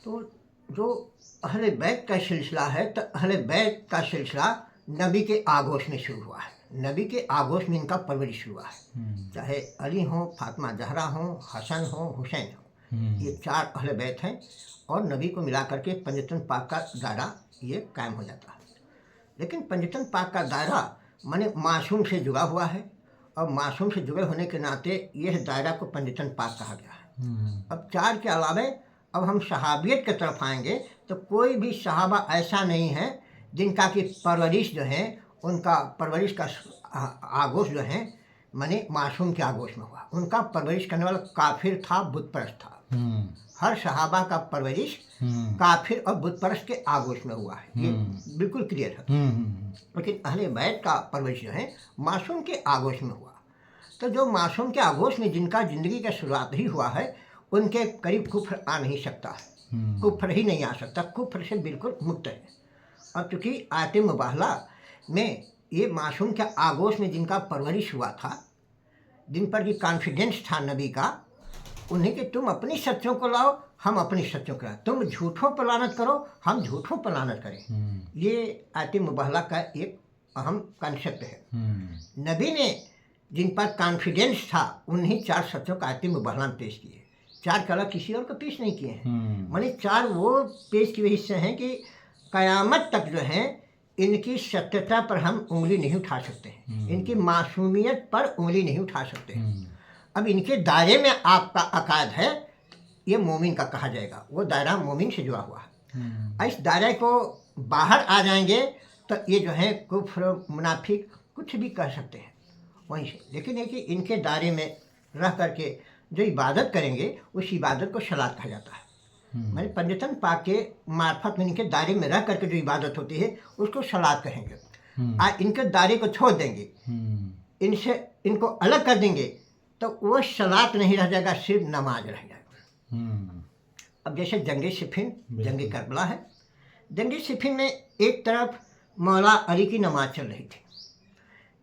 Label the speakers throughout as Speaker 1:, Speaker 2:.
Speaker 1: तो जो अहले बैत का सिलसिला है, तो अहले बैत का सिलसिला नबी के आगोश में शुरू हुआ है। नबी के आगोश में इनका परवरिश हुआ है। चाहे अली हो, फातिमा जहरा हो, हसन हो, हुसैन हो, ये चार अहले बैत हैं और नबी को मिला करके पंजतन पाक का दायरा ये कायम हो जाता है। लेकिन पंजतन पाक का दायरा माने मासूम से जुड़ा हुआ है, और मासूम से जुड़े होने के नाते यह दायरा को पंजतन पाक कहा गया है। अब चार के अलावे अब हम सहाबियत की तरफ आएंगे तो कोई भी सहाबा ऐसा नहीं है जिनका कि परवरिश जो है, उनका परवरिश का आगोश जो है माने मासूम के आगोश में हुआ। उनका परवरिश करने वाला काफिर था, बुत परस्त था। हर सहाबा का परवरिश काफिर और बुत परस्त के आगोश में हुआ है, ये बिल्कुल क्लियर है। लेकिन अहले बैत का परवरिश जो है मासूम के आगोश में हुआ। तो जो मासूम के आगोश में जिनका ज़िंदगी का शुरुआत ही हुआ है, उनके करीब कुफ्र आ नहीं सकता है, कुफ्र ही नहीं आ सकता, कुफ्र से बिल्कुल मुक्त है। अब चूँकि आयत मुबाहला में ये मासूम के आगोश में जिनका परवरिश हुआ था, जिन पर ये कॉन्फिडेंस था नबी का, उन्हें कि तुम अपनी सच्चों को लाओ, हम अपनी सच्चों को लाओ, तुम झूठों पर लानत करो, हम झूठों पर लानत करें। ये आयत मुबाहला का एक अहम कंसेप्ट है। नबी ने जिन पर कॉन्फिडेंस था उन्हीं चार सच्चों का आयत मुबाहला में पेश किए। चार कला किसी और को पेश नहीं किए हैं। माने चार वो पेश किए हिस्से हैं कि क़यामत तक जो है इनकी सत्यता पर हम उंगली नहीं उठा सकते हैं, इनकी मासूमियत पर उंगली नहीं उठा सकते हैं। अब इनके दायरे में आपका अकायद है, ये मोमिन का कहा जाएगा, वो दायरा मोमिन से जुड़ा हुआ है। इस दायरे को बाहर आ जाएंगे तो ये जो है कुफ्र, मुनाफिक कुछ भी कर सकते हैं वहीं से। लेकिन है कि इनके दायरे में रह करके जो इबादत करेंगे उस इबादत को सलात कहा जाता है। मैंने पंजतन पाक के मार्फत में इनके दायरे में रह करके जो इबादत होती है उसको सलात कहेंगे। इनके दायरे को छोड़ देंगे, इनसे इनको अलग कर देंगे तो वो सलात नहीं रह जाएगा, सिर्फ नमाज रह जाएगा। अब जैसे जंग सिफिन, जंग करबला है। जंग सिफिन में एक तरफ मौला अली की नमाज चल रही थी,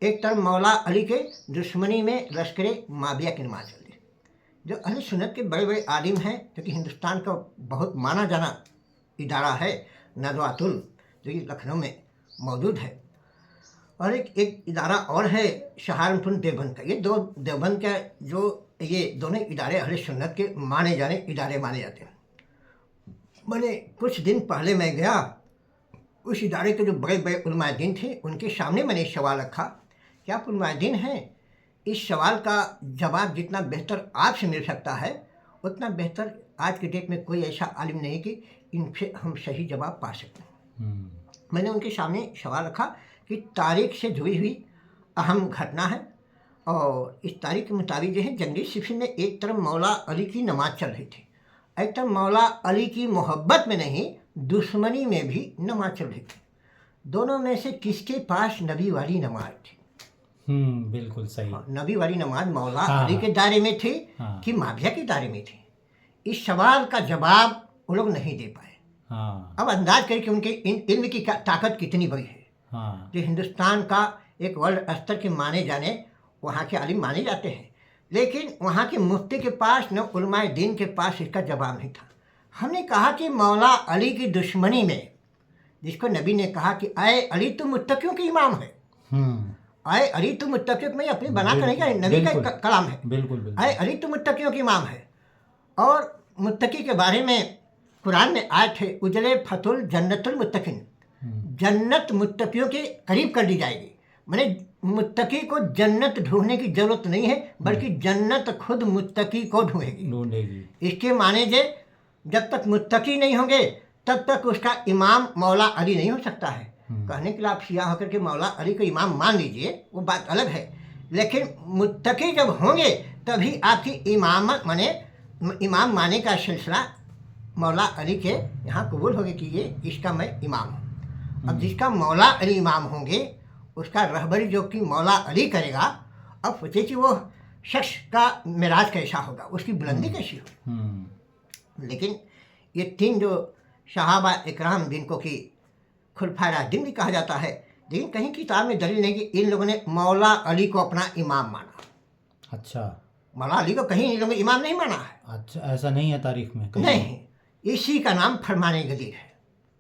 Speaker 1: एक तरफ मौला अली के दुश्मनी में लश्कर माविया की नमाज चल रही। जो अहले सुन्नत के बड़े बड़े आलिम हैं, क्योंकि हिंदुस्तान का बहुत माना जाना इदारा है नदवातुल, जो कि लखनऊ में मौजूद है, और एक इदारा और है सहारनपुर देवबंद का। ये दो देवबंद का जो ये दोनों इदारे अहले सुन्नत के माने जाने इदारे माने जाते हैं। मैंने कुछ दिन पहले मैं गया, उस इदारे के जो बड़े बड़े उलमाए दीन थे उनके सामने मैंने सवाल रखा कि आप उलमाए दीन हैं, इस सवाल का जवाब जितना बेहतर आपसे मिल सकता है उतना बेहतर आज के डेट में कोई ऐसा आलिम नहीं कि इनसे हम सही जवाब पा सकते। मैंने उनके सामने सवाल रखा कि तारीख से जुड़ी हुई अहम घटना है, और इस तारीख के मुताबिक जो है जंग सिफिन में एक तरफ मौला अली की नमाज चल रही थी, एक तरफ मौला अली की मोहब्बत में नहीं दुश्मनी में भी नमाज चल रही थी। दोनों में से किसके पास नबी वाली नमाज थी?
Speaker 2: बिल्कुल सही।
Speaker 1: नबी वाली नमाज मौला अली के दायरे में थी कि माविया के दायरे में थी? इस सवाल का जवाब वो लोग नहीं दे पाए। अब अंदाज करें कि उनके इल्म की ताकत कितनी बड़ी है। जो हिंदुस्तान का एक वर्ल्ड स्तर के माने जाने वहाँ के आलिम माने जाते हैं, लेकिन वहाँ के मुफ्ती के पास न उलमाए दीन के पास इसका जवाब नहीं था। हमने कहा कि मौला अली की दुश्मनी में, जिसको नबी ने कहा कि आए अली तुम मुत्तकियों के इमाम है, आए अली तुम मुत्तकियों में अपनी बना कर नहीं कहा, नबी का कलाम है। बिल्कुल आए अली तुम मुत्तकियों के इमाम है। और मुत्तकी के बारे में कुरान में आए थे, उजले फतुल जन्नतुल मुत्तकिन, जन्नत मुत्तकियों के करीब कर दी जाएगी। माने मुत्तकी को जन्नत ढूंढने की जरूरत नहीं है, बल्कि जन्नत खुद मुत्तकी को ढूंढेगी। इसके माने जे जब तक मुत्तकी नहीं होंगे तब तक उसका इमाम मौला अली नहीं हो सकता है। कहने के लिए आप शिया होकर के मौला अली को इमाम मान लीजिए, वो बात अलग है, लेकिन मुत्तकी जब होंगे तभी आपकी इमाम माने का सिलसिला मौला अली के यहाँ कबूल होगी कि ये इसका मैं इमाम हूँ। अब जिसका मौला अली इमाम होंगे उसका रहबरी जो कि मौला अली करेगा, अब सोचिए कि वो शख्स का मिराज कैसा होगा, उसकी बुलंदी कैसी होगी। लेकिन ये तीन जो सहाबा इकराम जिनको कि खुलफाए राशिदीन भी कहा जाता है, लेकिन कहीं किताब में दलील नहीं कि इन लोगों ने मौला अली को अपना इमाम माना।
Speaker 2: अच्छा,
Speaker 1: मौला अली को कहीं इन लोगों ने इमाम नहीं माना है।
Speaker 2: अच्छा, ऐसा नहीं है तारीख में कहीं?
Speaker 1: नहीं, इसी का नाम फरमाने गदीर है।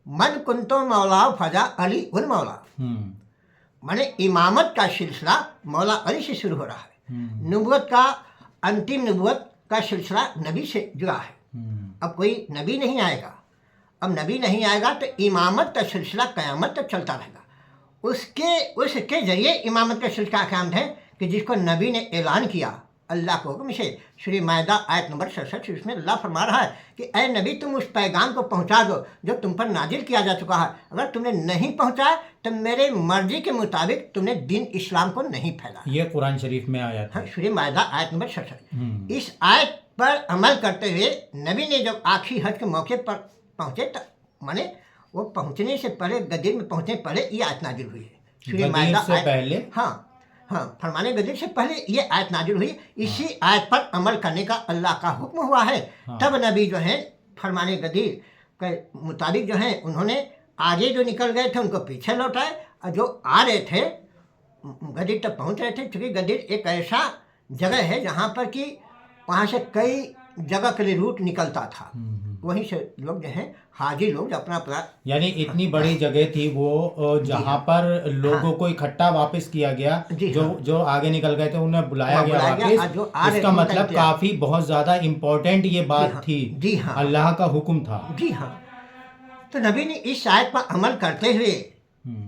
Speaker 1: मन कुंतो मौला फजा अली उन मौला, माने इमामत का सिलसिला मौला अली से शुरू हो रहा है। नबूवत का अंतिम नबूवत का सिलसिला नबी से जुड़ा है। अब कोई नबी नहीं आएगा, अब नबी नहीं आएगा तो इमामत का सिलसिला क़यामत तक चलता रहेगा। उसके जरिए इमामत का सिलसिला क़यामत है कि जिसको नबी ने ऐलान किया अल्लाह को हुक्म से। सूरह माइदा आयत नंबर 67 उसमें अल्लाह फरमा रहा है कि ऐ नबी तुम उस पैगाम को पहुंचा दो जो तुम पर नाजिल किया जा चुका है। अगर तुमने नहीं पहुंचाया तो मेरे मर्जी के मुताबिक तुमने दीन इस्लाम को नहीं फैला।
Speaker 2: ये कुरान शरीफ में आया था।
Speaker 1: सूरह माइदा आयत नंबर 67। इस आयत पर अमल करते हुए नबी ने जब आखिरी हज के मौके पर पहुंचे तो माने वो पहुंचने से पहले गदीर में पहुंचने पहले ये आयत नाजिल हुई है। सूरह माइदा
Speaker 2: से पहले
Speaker 1: हाँ फरमाने गदीर से पहले ये आयत नाजिल हुई। इसी आयत पर अमल करने का अल्लाह का हुक्म हुआ है। तब नबी जो है फरमाने गदीर के मुताबिक जो है उन्होंने आगे जो निकल गए थे उनको पीछे लौटाए, और जो आ रहे थे गदीर तक पहुंच रहे थे। क्योंकि गदीर एक ऐसा जगह है जहाँ पर कि वहाँ से कई जगह के लिए रूट निकलता था। वहीं से लोग जो हैं हाजी लोग जो अपना
Speaker 2: यानी इतनी बड़ी जगह थी वो जहाँ पर लोगों को इकट्ठा वापस किया गया। जो आगे निकल गए थे उन्हें बुलाया गया वापस। इसका मतलब काफी बहुत ज्यादा इम्पोर्टेंट ये बात थी।
Speaker 1: जी हाँ,
Speaker 2: अल्लाह का हुक्म था।
Speaker 1: जी हाँ। तो नबी ने इस आयत पर अमल करते हुए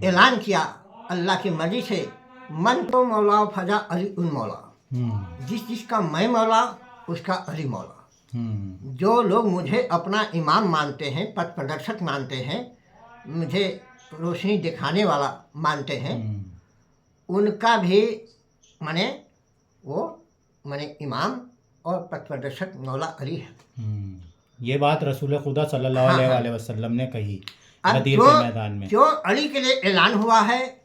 Speaker 1: ऐलान किया अल्लाह की मर्जी से, मन तो मौला फजा अली उन मौला, जिसका मैं मौला उसका अली मौला। जो लोग मुझे अपना इमाम मानते हैं, पथ प्रदर्शक मानते हैं, मुझे रोशनी दिखाने वाला मानते हैं, उनका भी माने वो माने इमाम और पथ प्रदर्शक मौला अली है।
Speaker 2: ये बात रसूल खुदा सल्लल्लाहु अलैहि वसल्लम ने कही गदीर के मैदान में।
Speaker 1: क्यों अली के लिए ऐलान हुआ है,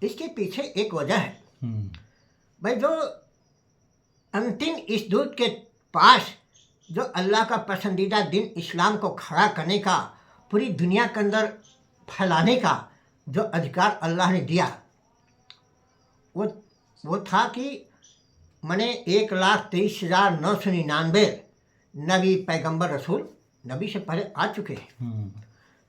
Speaker 1: इसके पीछे एक वजह है भाई। जो अंतिम इस दूत के पास जो अल्लाह का पसंदीदा दिन इस्लाम को खड़ा करने का, पूरी दुनिया के अंदर फैलाने का जो अधिकार अल्लाह ने दिया, वो था कि माने 1,23,999 नबी पैगंबर रसूल नबी से पहले आ चुके हैं।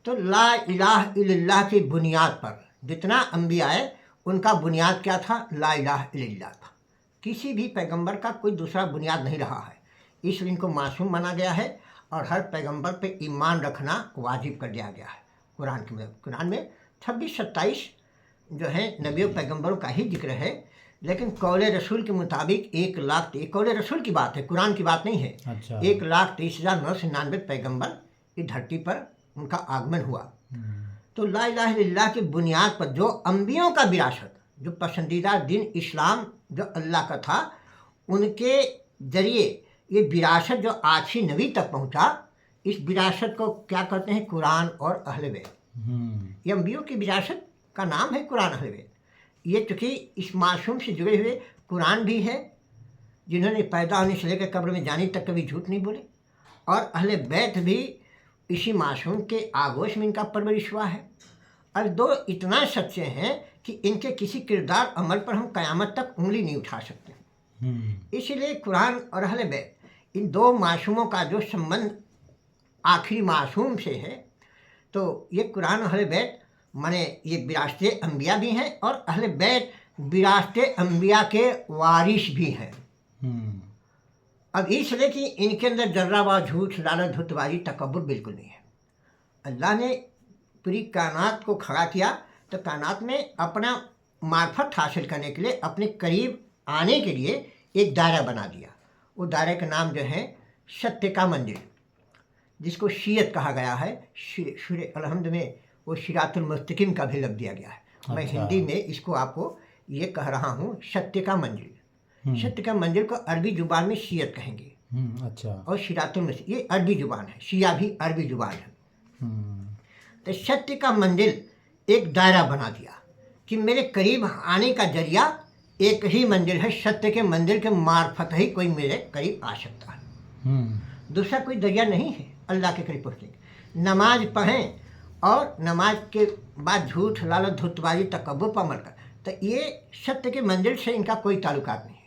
Speaker 1: तो ला इलाहा इल्लल्लाह की बुनियाद पर जितना अंबिया आए उनका बुनियाद क्या था? ला इलाहा इल्लल्लाह था। किसी भी पैगंबर का कोई दूसरा बुनियाद नहीं रहा है, इसलिए इनको मासूम माना गया है और हर पैगंबर पे ईमान रखना वाजिब कर दिया गया है। कुरान में 26-27 जो है नबियों पैगंबरों का ही जिक्र है, लेकिन कौल रसूल के मुताबिक 1,00,000 कौल रसूल की बात है, कुरान की बात नहीं है।
Speaker 2: अच्छा।
Speaker 1: 1,23,999 पैगंबर इस धरती पर उनका आगमन हुआ। तो ला इलाहा इल्लल्लाह की बुनियाद पर जो अंबियों का विरासत, जो पसंदीदा दिन इस्लाम जो अल्लाह का था, उनके जरिए ये विरासत जो आखिरी नबी तक पहुंचा, इस विरासत को क्या कहते हैं? कुरान और अहले बैत। ये अंबियों की विरासत का नाम है कुरान अहले बैत। ये चूँकि इस मासूम से जुड़े हुए कुरान भी है, जिन्होंने पैदा होने से लेकर कब्र में जाने तक कभी झूठ नहीं बोले, और अहले बैत भी इसी मासूम के आगोश में इनका परवरिश हुआ है। और दो इतना सच्चे हैं कि इनके किसी किरदार अमल पर हम क़यामत तक उंगली नहीं उठा सकते। इसलिए कुरान और अहले बैत, इन दो मासूमों का जो संबंध आखिरी मासूम से है, तो ये कुरान और अहले बैत माने ये विरासत अंबिया भी हैं और अहले बैत विरासत अंबिया के वारिस भी हैं। अब इसलिए कि इनके अंदर जर्रावा झूठ, लालच, धुतबाजी, तकब्बुर बिल्कुल नहीं है। अल्लाह ने पूरी कायनात को खड़ा किया तो कायनात में अपना मार्फत हासिल करने के लिए, अपने करीब आने के लिए एक दायरा बना दिया। वो दायरे का नाम जो है सत्य का मंदिर, जिसको शीयत कहा गया है। सूरह अलहम्द में वो सिरातुल मुस्तकीम का भी लफ्ज़ दिया गया है। अच्छा। मैं हिंदी में इसको आपको ये कह रहा हूँ, सत्य का मंदिर। सत्य का मंदिर को अरबी जुबान में शीयत कहेंगे।
Speaker 2: अच्छा।
Speaker 1: और सिरातुल मुस्तकीम ये अरबी जुबान है, शिया भी अरबी जुबान है। तो सत्य का मंदिर एक दायरा बना दिया कि मेरे करीब आने का जरिया एक ही मंदिर है। सत्य के मंदिर के मार्फत ही कोई मेरे करीब आ सकता है, दूसरा कोई जरिया नहीं है अल्लाह के करीब पहुँचने का। नमाज पढ़ें और नमाज के बाद झूठ, लालच, धुतबाजी, तकब्बुर पर अमल कर, तो ये सत्य के मंदिर से इनका कोई ताल्लुकात नहीं है।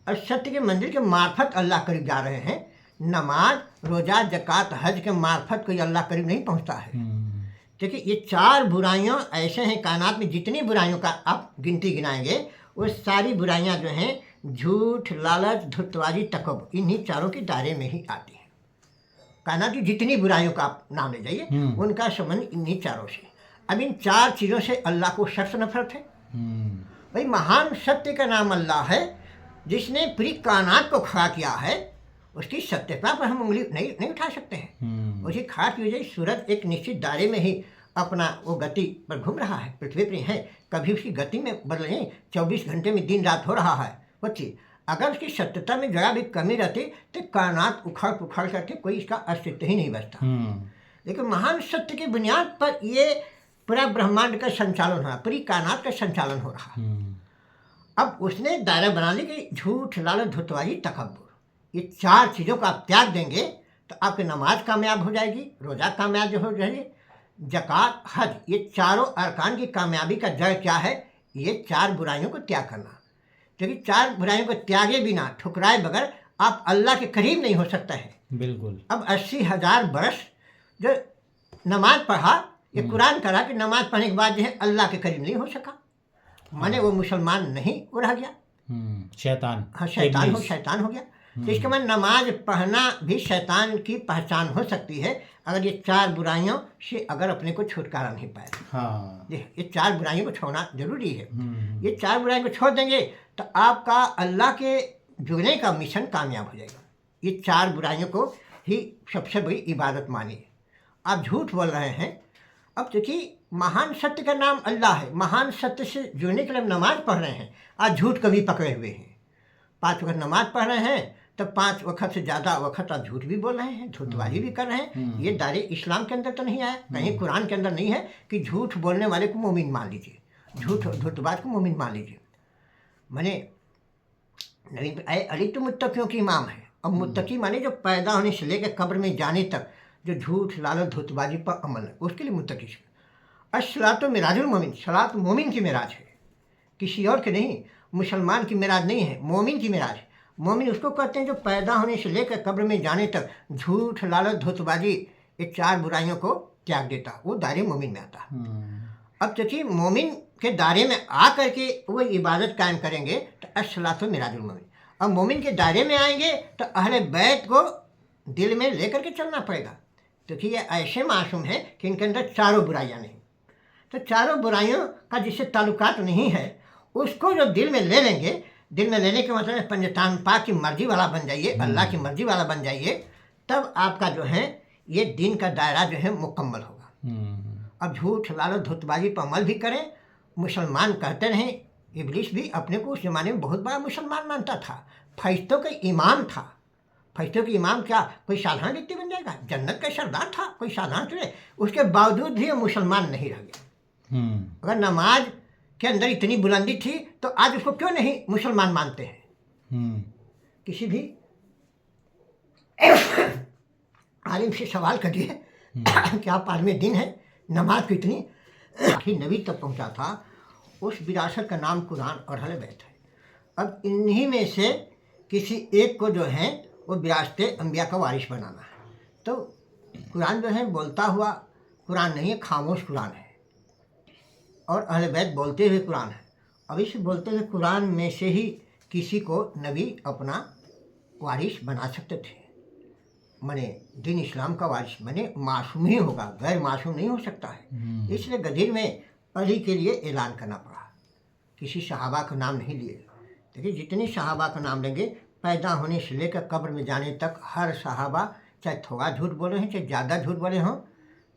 Speaker 1: और सत्य के मंदिर के मार्फत अल्लाह करीब जा रहे हैं, नमाज रोज़ा ज़कात हज के मार्फत कोई अल्लाह करीब नहीं पहुंचता है। देखिए ये 4 बुराइयां ऐसे हैं कायनात में, जितनी बुराइयों का आप गिनती गिनाएंगे वो सारी बुराइयां जो हैं झूठ, लालच, धुर्तबाजी, तकब्बुर, इन्हीं चारों के दायरे में ही आती हैं। कायनात की जितनी बुराइयों का आप नाम ले जाइए उनका संबंध इन्हीं चारों से। अब इन 4 चीज़ों से अल्लाह को सख्त नफरत है। भाई महान सत्य का नाम अल्लाह है, जिसने पूरी कायनात को खड़ा किया है, उसकी सत्यता पर हम उंगली नहीं उठा सकते हैं। उसकी खड़ा की वजह सूरज एक निश्चित दायरे में ही अपना वो गति पर घूम रहा है, पृथ्वी पर है, कभी उसकी गति में बदल नहीं। 24 घंटे में दिन रात हो रहा है वो चीज़। अगर उसकी सत्यता में जरा भी कमी रहती तो कायनात उखड़ पुखड़ करके कोई इसका अस्तित्व ही नहीं बचता। लेकिन महान सत्य की बुनियाद पर ये पूरा ब्रह्मांड का संचालन हो रहा, पूरी कायनात का संचालन हो रहा। अब उसने दायरा बना ली कि झूठ, लालच, धुर्तबाजी, तकब्बुर, ये 4 चीज़ों का आप त्याग देंगे तो आपकी नमाज कामयाब हो जाएगी, रोज़ा कामयाब हो जाएगी, ज़कात, हज, ये चारों अरकान की कामयाबी का जड़ क्या है? ये 4 बुराइयों को त्याग करना। क्योंकि 4 बुराइयों को त्यागे बिना, ठुकराए बगैर आप अल्लाह के करीब नहीं हो सकता है।
Speaker 2: बिल्कुल।
Speaker 1: अब 80,000 बरस जो नमाज पढ़ा, ये कुरान करा कि नमाज पढ़ने के बाद जो है अल्लाह के करीब नहीं हो सका, माने वो मुसलमान नहीं वो रह गया,
Speaker 2: शैतान।
Speaker 1: हाँ शैतान हो गया। तो इसके बाद नमाज पढ़ना भी शैतान की पहचान हो सकती है अगर ये 4 बुराइयों से अगर अपने को छुटकारा नहीं पाए।
Speaker 2: हाँ,
Speaker 1: ये 4 बुराइयों को छोड़ना जरूरी है। ये 4 बुराइयों को छोड़ देंगे तो आपका अल्लाह के जुड़ने का मिशन कामयाब हो जाएगा। ये 4 बुराइयों को ही सबसे बड़ी इबादत मानिए। आप झूठ बोल रहे हैं। अब देखिए महान सत्य का नाम अल्लाह है, महान सत्य से जुड़ने के लिए नमाज पढ़ रहे हैं, आज झूठ कभी पकड़े हुए हैं। 5 वक्त नमाज पढ़ रहे हैं तो 5 वक्त से ज़्यादा वक्त आप झूठ भी बोल रहे हैं, झूठबाजी भी कर रहे हैं। ये दायरे इस्लाम के अंदर तो नहीं आया, कहीं कुरान के अंदर नहीं है कि झूठ बोलने वाले को मोमिन मान लीजिए, झूठबाज को मोमिन मान लीजिए। माने नबी अली तो मुत्तकियों की इमाम है। अब मुत्तकी माने जो पैदा होने से लेकर कब्र में जाने तक जो झूठ, लालच, धुर्तबाजी पर अमल है, उसके लिए मुत्तकी है। अस्सलातु मिराजुल मोमिन, सलात मोमिन की मिराज है, किसी और के नहीं। मुसलमान की मिराज नहीं है, मोमिन की मिराज है। मोमिन उसको कहते हैं जो पैदा होने से लेकर कब्र में जाने तक झूठ, लालच, धुर्तबाजी, ये 4 बुराइयों को त्याग देता, वो दायरे मोमिन में आता। अब देखिए मोमिन के दायरे में आ करके वो इबादत कायम करेंगे तो अस्सलातु मिराजुल मोमिन। अब मोमिन के दायरे में आएंगे तो अहले बैत को दिल में लेकर के चलना पड़ेगा। क्योंकि ये ऐसे मासूम है कि इनके अंदर 4 बुराइयाँ नहीं, तो 4 बुराइयों का जिससे ताल्लुकात नहीं है उसको जो दिल में ले लेंगे, दिल में लेने के मतलब पंजतान पाक की मर्जी वाला बन जाइए, अल्लाह की मर्जी वाला बन जाइए, तब आपका जो है ये दिन का दायरा जो है मुकम्मल होगा। अब झूठ, लालच, धुर्तबाजी पर अमल भी करें। मुसलमान कहते रहें, इब्लीस भी अपने को उस ज़माने में बहुत बड़ा मुसलमान मानता था, फरिश्तों का इमाम था। फरिश्तों के इमाम क्या कोई साधारण व्यक्ति बन जाएगा? जन्नत का सरदार था, कोई साधारण चले, उसके बावजूद भी वो मुसलमान नहीं रह गया। अगर नमाज के अंदर इतनी बुलंदी थी तो आज उसको क्यों नहीं मुसलमान मानते हैं? किसी भी आलिम से सवाल करिए क्या पालमे दिन है, नमाज को इतनी आखिर नबी तक पहुंचा था, उस विरासत का नाम कुरान और अहले बैत है। अब इन्हीं में से किसी एक को जो है वो विरासत अंबिया का वारिस बनाना है। तो कुरान जो है बोलता हुआ कुरान नहीं है, खामोश कुरान है, और अहले बैत बोलते हुए कुरान है। अब इस बोलते हुए कुरान में से ही किसी को नबी अपना वारिस बना सकते थे। माने दिन इस्लाम का वारिस माने मासूम ही होगा, गैर मासूम नहीं हो सकता है। इसलिए गदीर में अली के लिए ऐलान करना पड़ा, किसी सहाबा का नाम नहीं लिए। देखिए जितने सहाबा का नाम लेंगे, पैदा होने से लेकर कब्र में जाने तक हर सहाबा चाहे थोड़ा झूठ बोले हैं चाहे ज़्यादा झूठ बोले हों,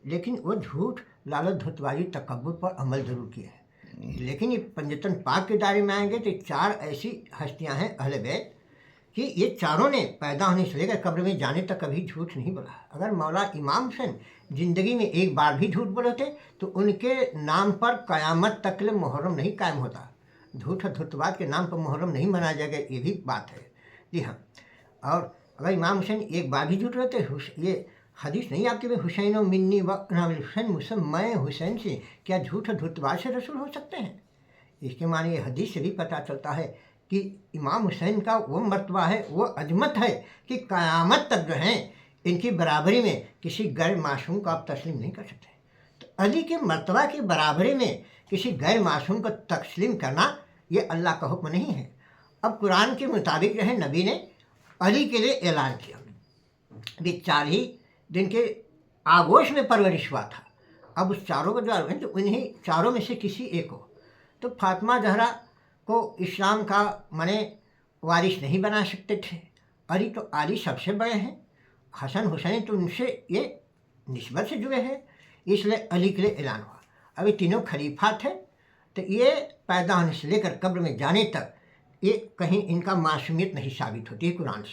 Speaker 1: लेकिन वो झूठ, लालच, धुर्तबाजी, तकब्बुर पर अमल जरूर किए हैं। लेकिन ये पंजतन पाक के दायरे में आएंगे तो 4 ऐसी हस्तियां हैं अहले बैत कि ये चारों ने पैदा होने से लेकर कब्र में जाने तक कभी झूठ नहीं बोला। अगर मौला इमाम हुसैन ज़िंदगी में एक बार भी झूठ बोले थे तो उनके नाम पर क़यामत तक के लिए मुहर्रम नहीं कायम होता। झूठ और धुर्तबाज के नाम पर मुहर्रम नहीं मनाया जाएगा, ये भी बात है। जी हाँ, और अगर इमाम हुसैन एक बार भी झूठ रहते, ये हदीस नहीं आपके में हुसैन मिन्नी व हुसैन मुसम मैं हुसैन से, क्या झूठ और धुर्तबाज से रसूल हो सकते हैं? इसके माने ये हदीस से भी पता चलता है कि इमाम हुसैन का वो मर्तबा है, वो अजमत है कि क़यामत तक जो है इनकी बराबरी में किसी गैर मासूम को आप तस्लीम नहीं कर सकते। तो अली के मर्तबा की बराबरी में किसी गैर मासूम को तस्लीम करना ये अल्लाह का हुक्म नहीं है। अब कुरान के मुताबिक जो है नबी ने अली के लिए ऐलान किया। अभी 40 दिन के आगोश में परवरिश हुआ था। अब उस चारों को जो है तो उन्हीं चारों में से किसी एक को, तो फातिमा ज़हरा को इस्लाम का माने वारिस नहीं बना सकते थे। अली तो अली सबसे बड़े हैं, हसन हुसैन तो उनसे ये निस्बत से जुड़े हैं, इसलिए अली के लिए ऐलान हुआ। अभी तीनों खलीफा थे, तो ये पैदा होने से लेकर कब्र में जाने तक ये कहीं इनका मासूमियत नहीं साबित होती है कुरान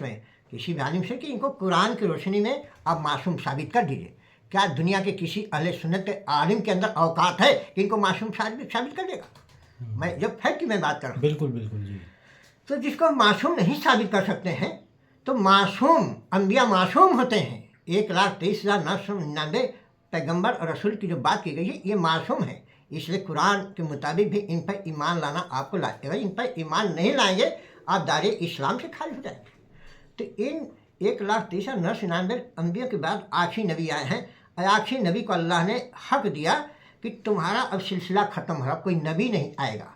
Speaker 1: में किसी भी आलिम से कि इनको कुरान की रोशनी में आप मासूम साबित कर दीजिए। क्या दुनिया के किसी अहले सुन्नत के आलिम के अंदर औकात है कि इनको मासूम साबित कर देगा? मैं जब फैक्ट की मैं बात कर रहा हूँ,
Speaker 2: बिल्कुल जी।
Speaker 1: तो जिसको मासूम नहीं साबित कर सकते हैं, तो मासूम अंबिया मासूम होते हैं। 1,23,999 पैगंबर और रसूल की जो बात की गई है ये मासूम है, इसलिए कुरान के मुताबिक भी इन पर ईमान लाना आपको लाएगा। इन पर ईमान नहीं लाएंगे आप दायरे इस्लाम से खारिज हो जाएंगे। तो इन 1,23,999 अंबियों के बाद आखिरी नबी आए हैं, और आखिरी नबी को अल्लाह ने हक दिया कि तुम्हारा अब सिलसिला ख़त्म हो रहा, कोई नबी नहीं आएगा।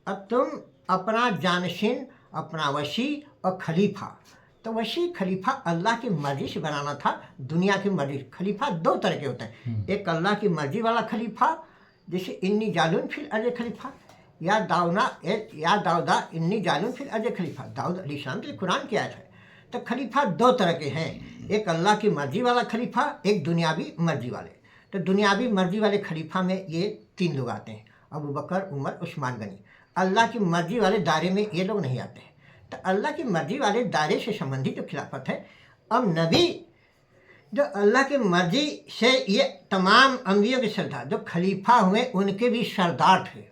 Speaker 1: अब तुम अपना जानशीन, अपना वसी और खलीफा, तो वसी खलीफा अल्लाह की मर्ज़ी से बनाना था, दुनिया की मर्ज़ी। खलीफा दो तरह के होते हैं, एक अल्लाह की मर्ज़ी वाला खलीफा जैसे इन्नी जालून फिल अर्ज़ खलीफा, या दाऊदा इन्नी जालून फिल अर्ज़ खलीफा, दाऊद अलैहिस्सलाम के कुरान की आयत है। तो खलीफा दो तरह के हैं, एक अल्लाह की मर्ज़ी वाला खलीफा, एक दुनियावी मर्ज़ी वाले। तो दुनियावी मर्ज़ी वाले खलीफा में ये 3 लोग आते हैं, अबू बकर, उमर, उस्मान गनी। अल्लाह की मर्ज़ी वाले दायरे में ये लोग नहीं आते हैं। तो अल्लाह की मर्ज़ी वाले दायरे से संबंधित जो खिलाफत है, अब नबी जो अल्लाह की मर्ज़ी से ये तमाम अंबियों के सरदार जो खलीफा हुए उनके भी सरदार थे।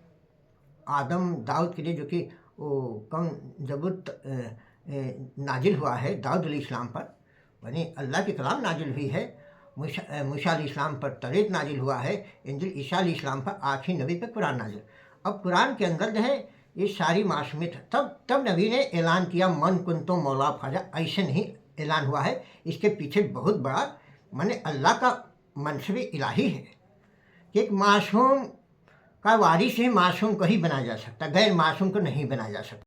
Speaker 1: आदम दाऊद के लिए जो कि वो कौन जबूर नाजिल हुआ है दाऊद अलैहिस्सलाम पर, यानी अल्लाह की कलाम नाजिल हुई है। मूसा अलैहिस्सलाम पर तौरात नाजिल हुआ है, इंजील ईसा अलैहिस्सलाम पर, आखिरी नबी पर कुरान नाजिल। अब कुरान के अंदर जो है ये सारी मासूमियत है। तब नबी ने ऐलान किया मन कुंतो मौला ख्वाजा, ऐसे नहीं ऐलान हुआ है, इसके पीछे बहुत बड़ा माने अल्लाह का मनसब इलाही है कि एक मासूम का वारिस ही मासूम को ही बनाया जा सकता, गैर मासूम को नहीं बनाया जा सकता।